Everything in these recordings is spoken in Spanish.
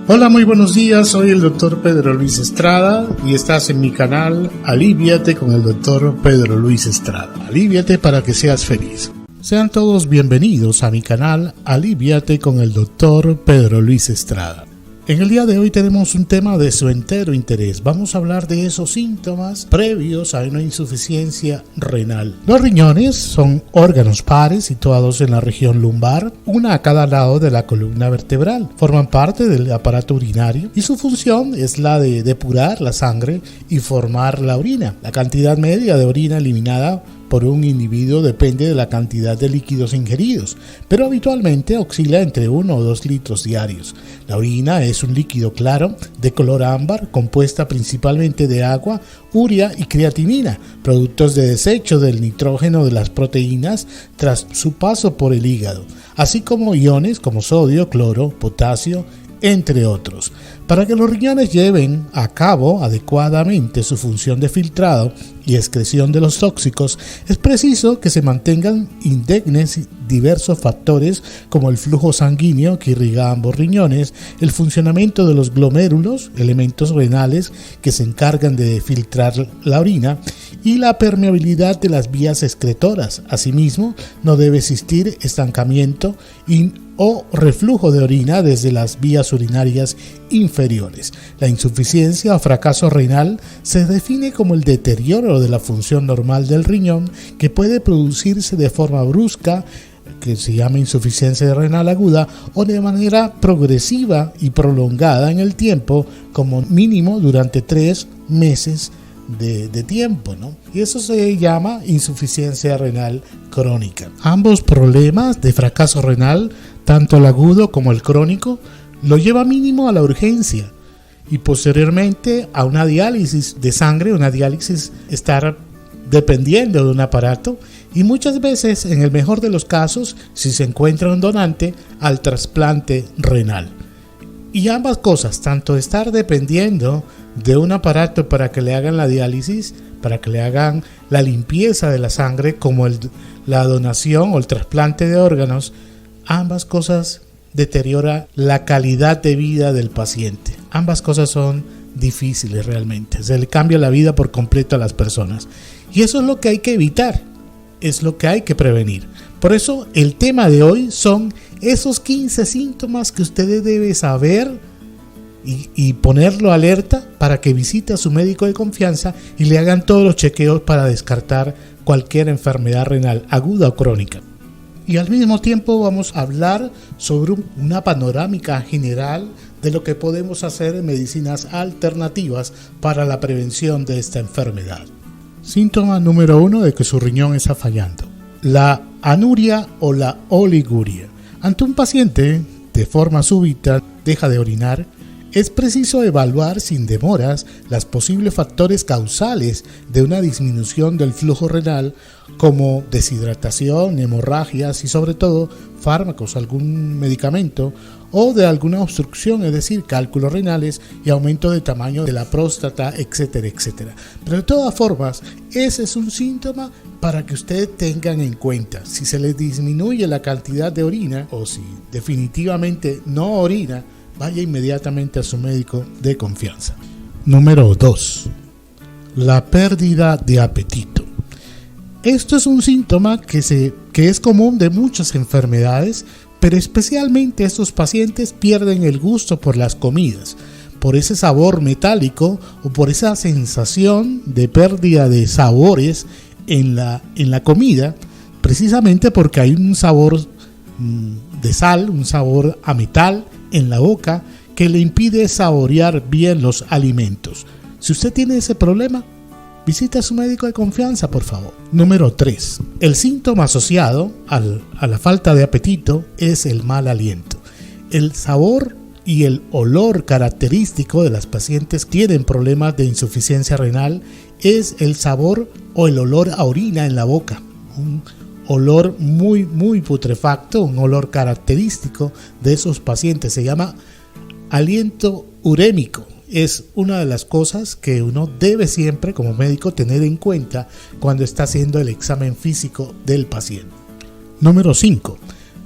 Hola, muy buenos días, soy el Dr. Pedro Luis Estrada y estás en mi canal Aliviate con el Dr. Pedro Luis Estrada. Aliviate para que seas feliz. Sean todos bienvenidos a mi canal Aliviate con el Dr. Pedro Luis Estrada. En el día de hoy tenemos un tema de su entero interés. Vamos a hablar de esos síntomas previos a una insuficiencia renal. Los riñones son órganos pares situados en la región lumbar, una a cada lado de la columna vertebral. Forman parte del aparato urinario y su función es la de depurar la sangre y formar la orina. La cantidad media de orina eliminada por un individuo depende de la cantidad de líquidos ingeridos, pero habitualmente oscila entre 1 o 2 litros diarios. La orina es un líquido claro de color ámbar, compuesta principalmente de agua, urea y creatinina, productos de desecho del nitrógeno de las proteínas tras su paso por el hígado, así como iones como sodio, cloro, potasio, entre otros. Para que los riñones lleven a cabo adecuadamente su función de filtrado y excreción de los tóxicos, es preciso que se mantengan indemnes diversos factores como el flujo sanguíneo que irriga ambos riñones, el funcionamiento de los glomérulos, elementos renales que se encargan de filtrar la orina, y la permeabilidad de las vías excretoras. Asimismo, no debe existir estancamiento o reflujo de orina desde las vías urinarias inferiores. La insuficiencia o fracaso renal se define como el deterioro de la función normal del riñón que puede producirse de forma brusca, que se llama insuficiencia renal aguda, o de manera progresiva y prolongada en el tiempo, como mínimo durante 3 meses de tiempo, ¿no? Y eso se llama insuficiencia renal crónica. Ambos problemas de fracaso renal, tanto el agudo como el crónico, lo lleva mínimo a la urgencia y posteriormente a una diálisis de sangre, una diálisis estar dependiendo de un aparato, y muchas veces, en el mejor de los casos, si se encuentra un donante, al trasplante renal. Y ambas cosas, tanto estar dependiendo de un aparato para que le hagan la diálisis, para que le hagan la limpieza de la sangre, como la donación o el trasplante de órganos, ambas cosas deterioran la calidad de vida del paciente. Ambas cosas son difíciles realmente. Se le cambia la vida por completo a las personas. Y eso es lo que hay que evitar, es lo que hay que prevenir. Por eso el tema de hoy son esos 15 síntomas que usted debe saber y ponerlo alerta para que visite a su médico de confianza y le hagan todos los chequeos para descartar cualquier enfermedad renal aguda o crónica. Y al mismo tiempo vamos a hablar sobre una panorámica general de lo que podemos hacer en medicinas alternativas para la prevención de esta enfermedad. Síntoma número 1 de que su riñón está fallando: la anuria o la oliguria. Ante un paciente de forma súbita deja de orinar, es preciso evaluar sin demoras los posibles factores causales de una disminución del flujo renal, como deshidratación, hemorragias y sobre todo fármacos, algún medicamento, o de alguna obstrucción, es decir, cálculos renales y aumento de tamaño de la próstata, etcétera, etcétera. Pero de todas formas, ese es un síntoma para que ustedes tengan en cuenta. Si se les disminuye la cantidad de orina o si definitivamente no orina, vaya inmediatamente a su médico de confianza. Número 2. La pérdida de apetito. Esto es un síntoma que es común de muchas enfermedades, pero especialmente estos pacientes pierden el gusto por las comidas, por ese sabor metálico o por esa sensación de pérdida de sabores en la comida, precisamente porque hay un sabor de sal, un sabor a metal en la boca que le impide saborear bien los alimentos. Si usted tiene ese problema, visite a su médico de confianza, por favor. Número 3. El síntoma asociado a la falta de apetito es el mal aliento. El sabor y el olor característico de las pacientes que tienen problemas de insuficiencia renal es el sabor o el olor a orina en la boca. Un olor muy, muy putrefacto, un olor característico de esos pacientes. Se llama aliento urémico. Es una de las cosas que uno debe siempre como médico tener en cuenta cuando está haciendo el examen físico del paciente. Número 5.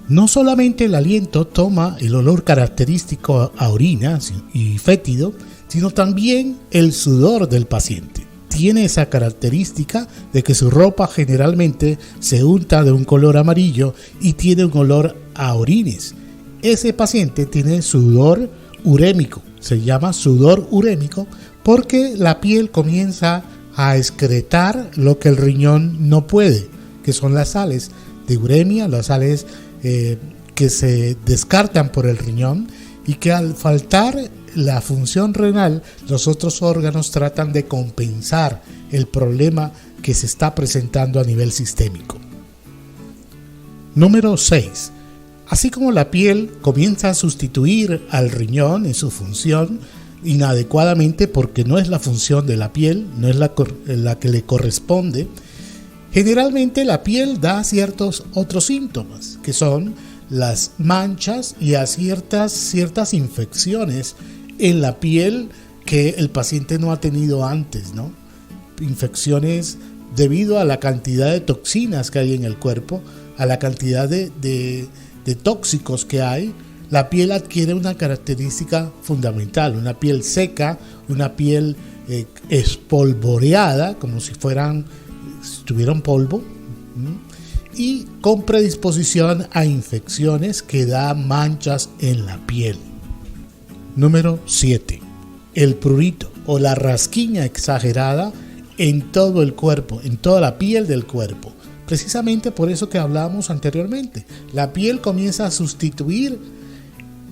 No solamente el aliento toma el olor característico a orina y fétido, sino también el sudor del paciente. Tiene esa característica de que su ropa generalmente se unta de un color amarillo y tiene un olor a orines. Ese paciente tiene sudor urémico, se llama sudor urémico porque la piel comienza a excretar lo que el riñón no puede, que son las sales de uremia, las sales que se descartan por el riñón y que al faltar la función renal, los otros órganos tratan de compensar el problema que se está presentando a nivel sistémico. Número 6. Así como la piel comienza a sustituir al riñón en su función inadecuadamente porque no es la función de la piel, no es la que le corresponde, generalmente la piel da ciertos otros síntomas, que son las manchas y a ciertas infecciones en la piel que el paciente no ha tenido antes, ¿no? Infecciones debido a la cantidad de toxinas que hay en el cuerpo, a la cantidad de tóxicos que hay. La piel adquiere una característica fundamental, una piel seca, una piel espolvoreada, como si tuvieran polvo, y con predisposición a infecciones que da manchas en la piel. Número 7. El prurito o la rasquiña exagerada en todo el cuerpo, en toda la piel del cuerpo. Precisamente por eso que hablábamos anteriormente. La piel comienza a sustituir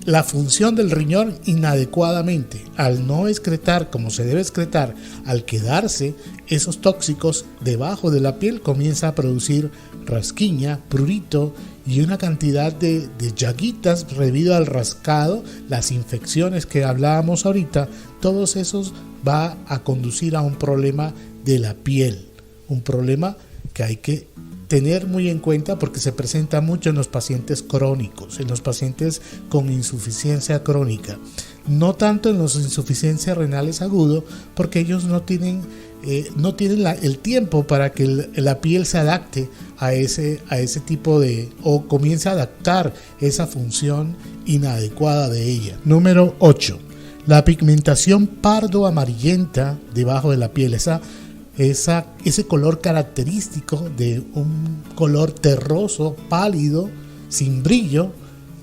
la función del riñón inadecuadamente. Al no excretar como se debe excretar, al quedarse esos tóxicos debajo de la piel, comienza a producir rasquiña, prurito y una cantidad de llaguitas debido al rascado, las infecciones que hablábamos ahorita. Todos esos va a conducir a un problema de la piel, un problema que hay que tener muy en cuenta porque se presenta mucho en los pacientes crónicos, en los pacientes con insuficiencia crónica, no tanto en los insuficiencias renales agudos, porque ellos no tienen el tiempo para que la piel se adapte a ese tipo o comience a adaptar esa función inadecuada de ella. Número 8. La pigmentación pardo amarillenta debajo de la piel, ese color característico de un color terroso, pálido, sin brillo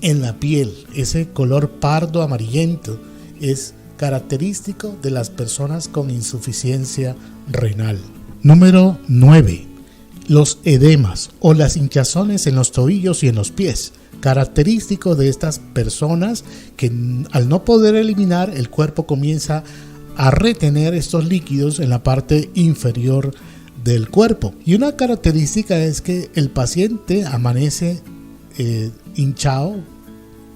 en la piel. Ese color pardo amarillento es característico de las personas con insuficiencia renal. Número 9. Los edemas o las hinchazones en los tobillos y en los pies. Característico de estas personas que al no poder eliminar, el cuerpo comienza a retener estos líquidos en la parte inferior del cuerpo. Y una característica es que el paciente amanece hinchado,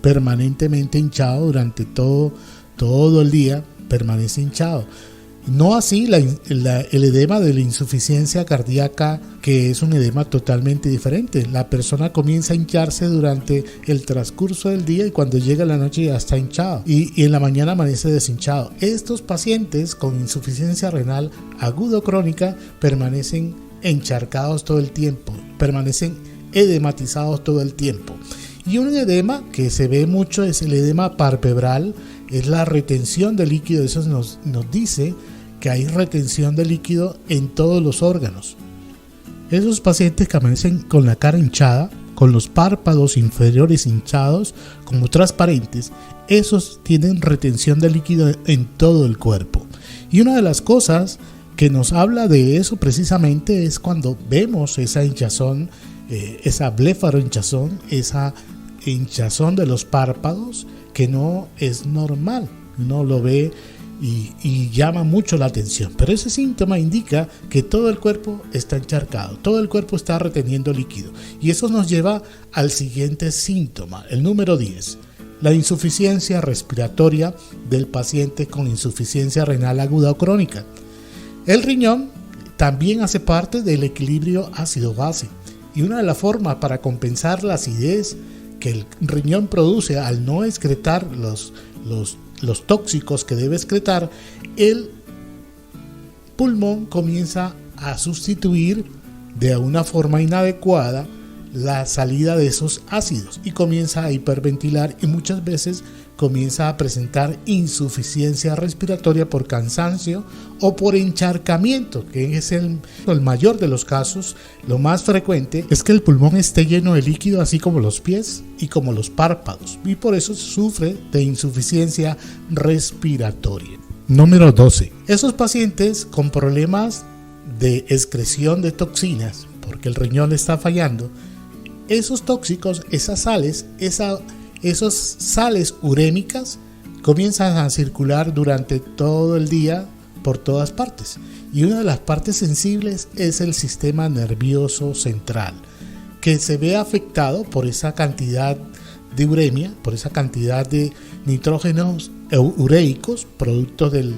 permanentemente hinchado durante todo el día, permanece hinchado. No así el edema de la insuficiencia cardíaca, que es un edema totalmente diferente. La persona comienza a hincharse durante el transcurso del día y cuando llega la noche ya está hinchado y en la mañana amanece deshinchado. Estos pacientes con insuficiencia renal aguda o crónica permanecen encharcados todo el tiempo, permanecen edematizados todo el tiempo. Y un edema que se ve mucho es el edema palpebral, es la retención de líquido. Eso nos dice que hay retención de líquido en todos los órganos. Esos pacientes que amanecen con la cara hinchada, con los párpados inferiores hinchados como transparentes, esos tienen retención de líquido en todo el cuerpo. Y una de las cosas que nos habla de eso precisamente es cuando vemos esa hinchazón, esa blefarohinchazón, esa hinchazón de los párpados que no es normal, no lo ve y llama mucho la atención. Pero ese síntoma indica que todo el cuerpo está encharcado, todo el cuerpo está reteniendo líquido. Y eso nos lleva al siguiente síntoma, el número 10. La insuficiencia respiratoria del paciente con insuficiencia renal aguda o crónica. El riñón también hace parte del equilibrio ácido-base. Y una de las formas para compensar la acidez que el riñón produce al no excretar los tóxicos que debe excretar, el pulmón comienza a sustituir de una forma inadecuada la salida de esos ácidos y comienza a hiperventilar y muchas veces comienza a presentar insuficiencia respiratoria por cansancio o por encharcamiento, que es el mayor de los casos. Lo más frecuente es que el pulmón esté lleno de líquido, así como los pies y como los párpados, y por eso sufre de insuficiencia respiratoria. Número 12. Esos pacientes con problemas de excreción de toxinas, porque el riñón está fallando, esos tóxicos, esas sales, esos sales urémicas comienzan a circular durante todo el día por todas partes. Y una de las partes sensibles es el sistema nervioso central, que se ve afectado por esa cantidad de uremia, por esa cantidad de nitrógenos ureicos, producto del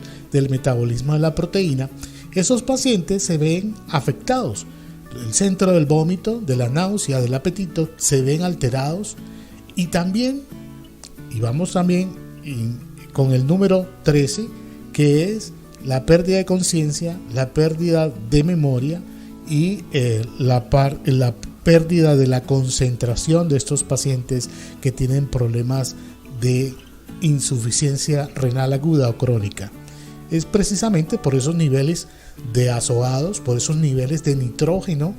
metabolismo de la proteína. Esos pacientes se ven afectados. El centro del vómito, de la náusea, del apetito, se ven alterados. Y también, y vamos también con el número 13, que es la pérdida de conciencia, la pérdida de memoria y la pérdida de la concentración de estos pacientes que tienen problemas de insuficiencia renal aguda o crónica. Es precisamente por esos niveles de azoados, por esos niveles de nitrógeno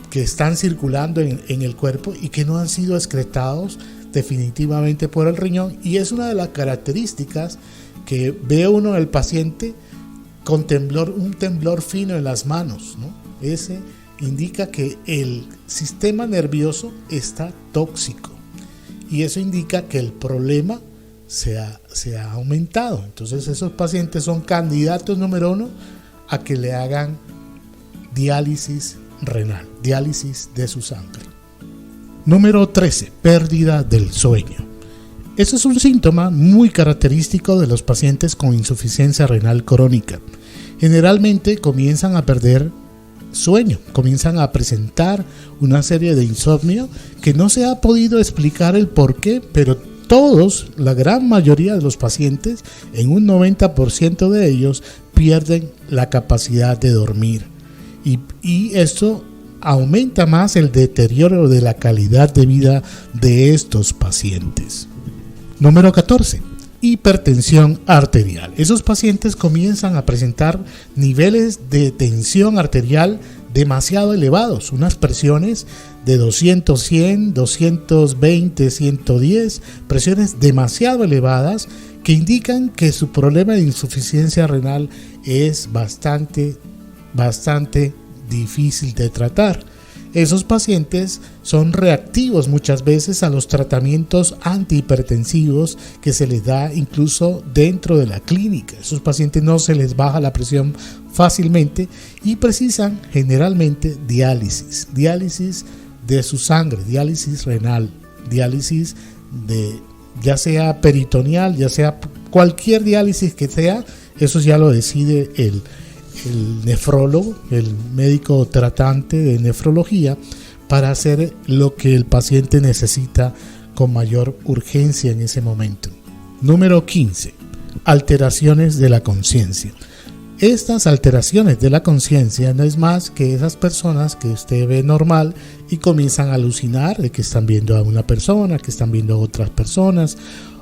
que están circulando en el cuerpo y que no han sido excretados definitivamente por el riñón, y es una de las características que ve uno en el paciente con un temblor fino en las manos, ¿no? Ese indica que el sistema nervioso está tóxico y eso indica que el problema se ha aumentado. Entonces esos pacientes son candidatos número 1 a que le hagan diálisis renal, diálisis de su sangre. Número 13, pérdida del sueño. Eso es un síntoma muy característico de los pacientes con insuficiencia renal crónica. Generalmente comienzan a perder sueño, comienzan a presentar una serie de insomnio que no se ha podido explicar el por qué, pero todos, la gran mayoría de los pacientes, en un 90% de ellos, pierden la capacidad de dormir. Y esto aumenta más el deterioro de la calidad de vida de estos pacientes. Número 14. Hipertensión arterial. Esos pacientes comienzan a presentar niveles de tensión arterial demasiado elevados, unas presiones de 200, 100, 220, 110, presiones demasiado elevadas que indican que su problema de insuficiencia renal es bastante difícil de tratar. Esos pacientes son reactivos muchas veces a los tratamientos antihipertensivos que se les da incluso dentro de la clínica. Esos pacientes no se les baja la presión fácilmente y precisan generalmente diálisis de su sangre, diálisis renal, diálisis ya sea peritoneal, ya sea cualquier diálisis que sea. Eso ya lo decide el nefrólogo, el médico tratante de nefrología, para hacer lo que el paciente necesita con mayor urgencia en ese momento. Número 15. Alteraciones de la conciencia. Estas alteraciones de la conciencia no es más que esas personas que usted ve normal y comienzan a alucinar de que están viendo a una persona, que están viendo a otras personas,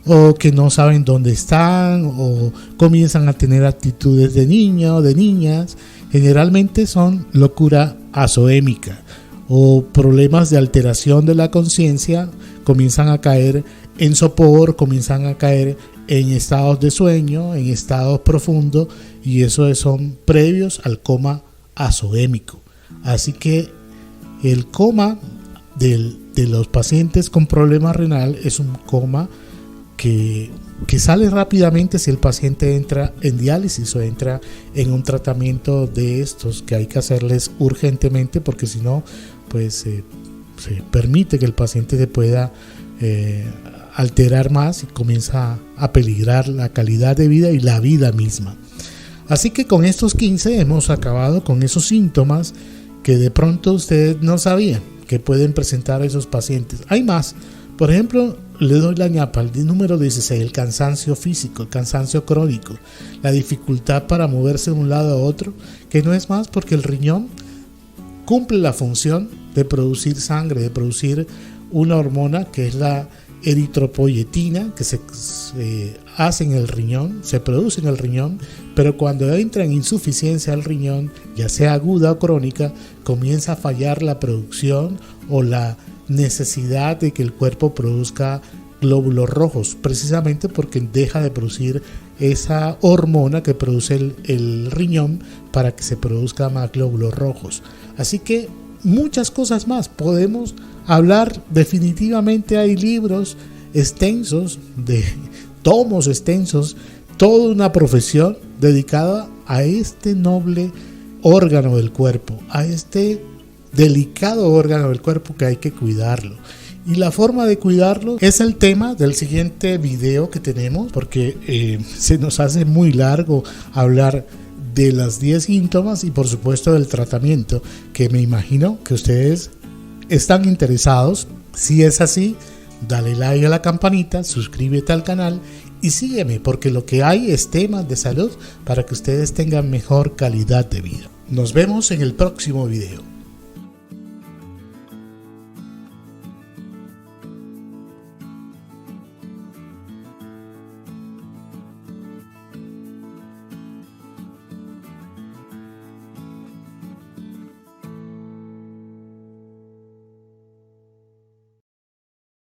o que no saben dónde están, o comienzan a tener actitudes de niño o de niñas. Generalmente son locura azoémica o problemas de alteración de la conciencia. Comienzan a caer en sopor, comienzan a caer en estados de sueño, en estados profundos, y eso son previos al coma azoémico. Así que el coma de los pacientes con problema renal es un coma que sale rápidamente si el paciente entra en diálisis o entra en un tratamiento de estos que hay que hacerles urgentemente, porque si no, pues se permite que el paciente se pueda alterar más y comienza a peligrar la calidad de vida y la vida misma. Así que con estos 15 hemos acabado con esos síntomas que de pronto ustedes no sabían que pueden presentar a esos pacientes. Hay más. Por ejemplo, le doy la ñapa al número 16, el cansancio físico, el cansancio crónico, la dificultad para moverse de un lado a otro, que no es más porque el riñón cumple la función de producir sangre, de producir una hormona que es la eritropoyetina, que se hace en el riñón, se produce en el riñón, pero cuando entra en insuficiencia al riñón, ya sea aguda o crónica, comienza a fallar la producción o la necesidad de que el cuerpo produzca glóbulos rojos, precisamente porque deja de producir esa hormona que produce el riñón para que se produzcan más glóbulos rojos. Así que muchas cosas más podemos hablar. Definitivamente hay libros extensos, de tomos extensos, toda una profesión dedicada a este noble órgano del cuerpo, a este delicado órgano del cuerpo que hay que cuidarlo. Y la forma de cuidarlo es el tema del siguiente video que tenemos, porque se nos hace muy largo hablar de las 10 síntomas y por supuesto del tratamiento, que me imagino que ustedes están interesados. Si es así, dale like a la campanita, suscríbete al canal y sígueme, porque lo que hay es temas de salud para que ustedes tengan mejor calidad de vida. Nos vemos en el próximo video.